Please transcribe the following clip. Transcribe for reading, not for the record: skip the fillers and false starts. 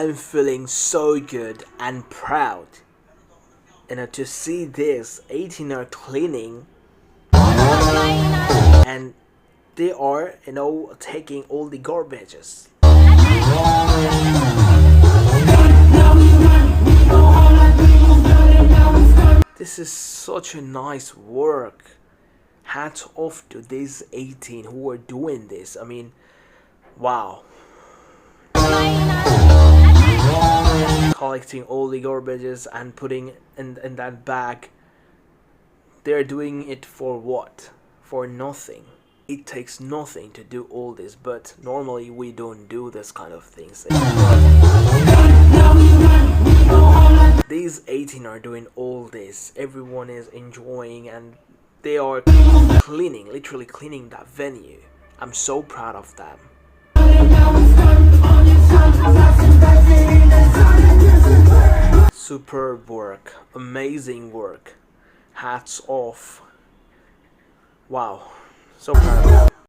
I'm feeling so good and proud. To see this 18 are cleaning, and they are taking all the garbages. This is such a nice work. Hats off to these 18 who are doing this. I mean, wow. Collecting all the garbages and putting in that bag. They're doing it for what? For nothing. It takes nothing to do all this, but normally we don't do this kind of things. These 18 are doing all this. Everyone is enjoying and they are cleaning, literally cleaning that venue. I'm so proud of them. Superb work, amazing work. Hats off. Wow, so proud of them.